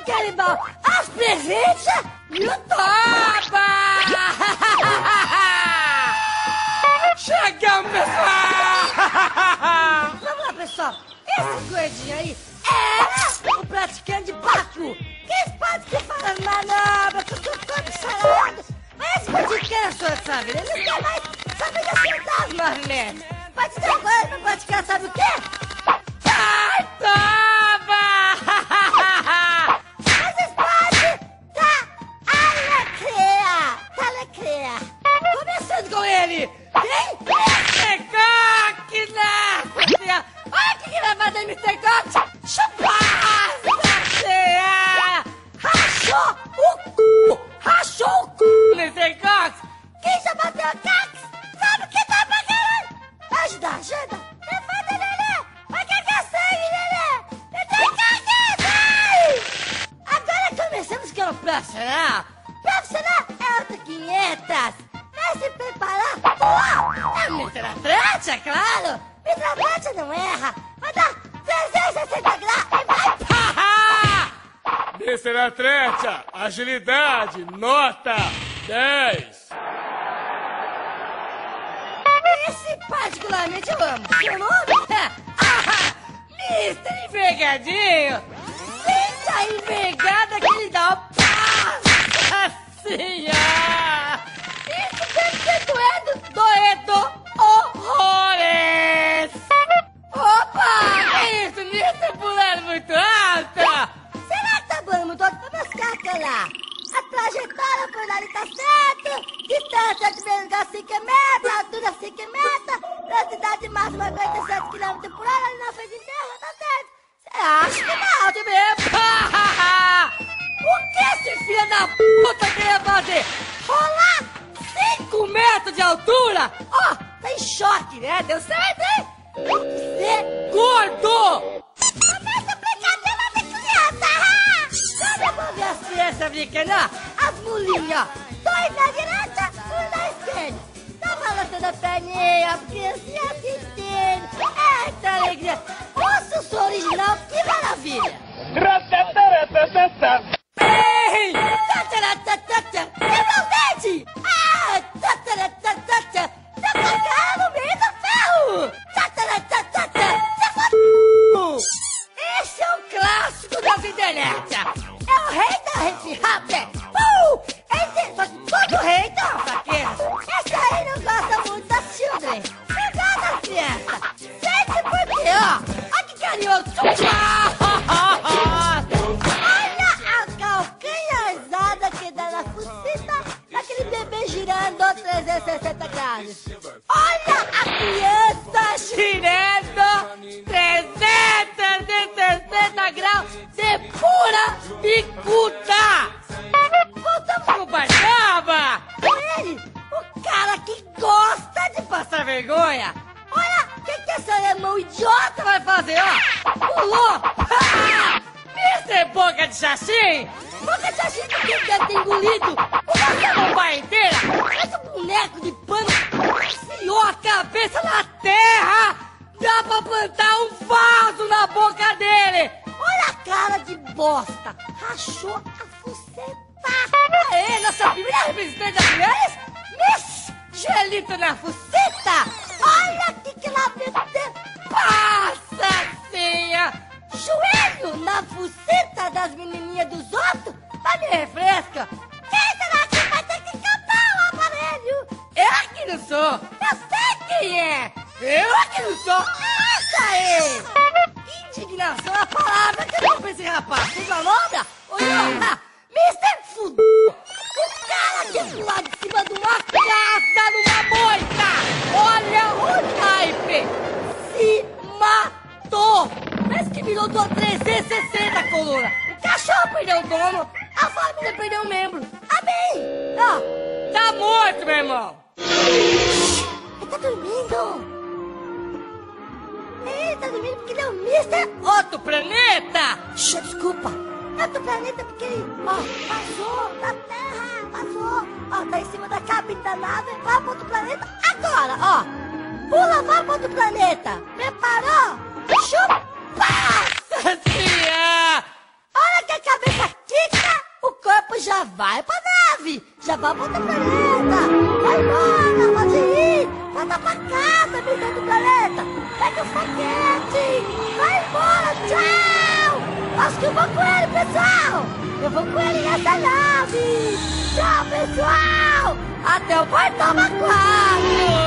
canibal, as presenças e o toba! Chegamos, pessoal! Vamos lá, pessoal. Esse gordinho aí era o praticante de Baku. Que pode que fala as manobras, com o corpo sarado. Mas esse gordinho cansou dessa vida. Ele não quer mais saber de acertar os movimentos. Pode dar agora pra praticar, sabe o quê? Ai, toma! As espadas da alecria. Da alecria. Começando com ele! Quem? Mr. Cock, né? Olha que gravada aí, Mr. Cox. Chupada! Rachou o cu. Rachou o cu. Mr. Cox! Quem já bateu a Cax? Sabe o que tá pra caralho? Ajuda, ajuda. Levanta, Lelê. Vai cagar sangue, Lelê. Sai. Agora começamos com o profissional. Profissional é outra 500. Vai se preparar. Ó, é o Mr. Atleta, claro. Mr. Atleta não erra. Vai dar 360 graus e vai. Mr. Atleta, agilidade, nota 10. Esse particularmente eu amo. Seu nome? Mr. Envergadinho. Sente a envergada que ele dá. Assim, Isso deve ser doendo. doendo horrores. Opa! Que isso, Mr. Pulando muito alto. Será que tá bom muito alto pra mascar lá? A trajetória por ali tá certo. Distância de menos de 5 metros, altura 5 metros. Velocidade máxima 47 km por hora ali na frente inteira, tá certo. Você acha que tá alto mesmo? O que esse filho da puta queria fazer? Rolar 5 metros de altura? Ó, tá em choque, né? Deu certo, hein? Você Gordo! começa a brincadeira de criança! Sabe a ver as crianças brincando, ó? As mulinhas, ó. 2 na direita, 1 na esquerda. Tá balançando a perninha, a criancinha assistindo. Eita alegria! Ouça o som original, que maravilha! Ei! Quebra o dente! Tá com a cara no meio do ferro! Esse é um clássico das internet! É o rei da hip hop! Só que todo rei tem uma fraqueza! Esse aí não gosta muito das children! Não gosta das crianças! Sente por quê, ó! Olha que carinhoso! Olha a calcanharzada que dá na fucita daquele bebê girando 360 graus! Olha a criança Girando 360 graus de pura bicuda! voltamos Com barba! com ele, o cara que gosta de passar vergonha. Olha, o que esse alemão idiota vai fazer, ó? Pulou! Mr. Boca de Xaxim! Boca de achei que deve ter engolido Uma bomba inteira! esse boneco de pano, enfiou a cabeça na terra. Dá pra plantar um vaso na boca dele! Olha a cara de bosta, rachou a fuceta. Aê, nossa primeira representante das mulheres, Miss Gelito na fuceta! Olha que ela meteu. Passacinha! Joelho na fuceta das menininhas dos outros? Mas me refresca. Quem será que vai ter que cantar o aparelho? Eu que não sou! Eu sei quem é. Eu que não sou! Essa aí. Indignação é a palavra que eu dou pra esse rapaz. Vocês manobra? Olha, Mr. Fudu. O cara que pular de cima de uma Casa numa moita! Olha o naipe! se matou. Parece que virou do 360 a coluna. O cachorro perdeu o dono, a família perdeu um membro. Amém. Ó, Tá morto, meu irmão! ele tá dormindo. Ele tá dormindo porque ele é o Mr. Outro planeta! Desculpa. É outro planeta porque ele, ó, passou da Terra, passou, ó, tá em cima da cabine da nave, vai pro outro planeta agora, ó. Pula, vai pro outro planeta. Preparou? Chupa! Passacinha! Olha que a cabeça já vai pra nave, já vai pra outro planeta. Vai embora, pode ir, volta pra casa, menino do planeta. Pega o foguete, vai embora, tchau. Acho que eu vou com ele, pessoal. Eu vou com ele nessa nave. Tchau, pessoal. Até o portão aquário.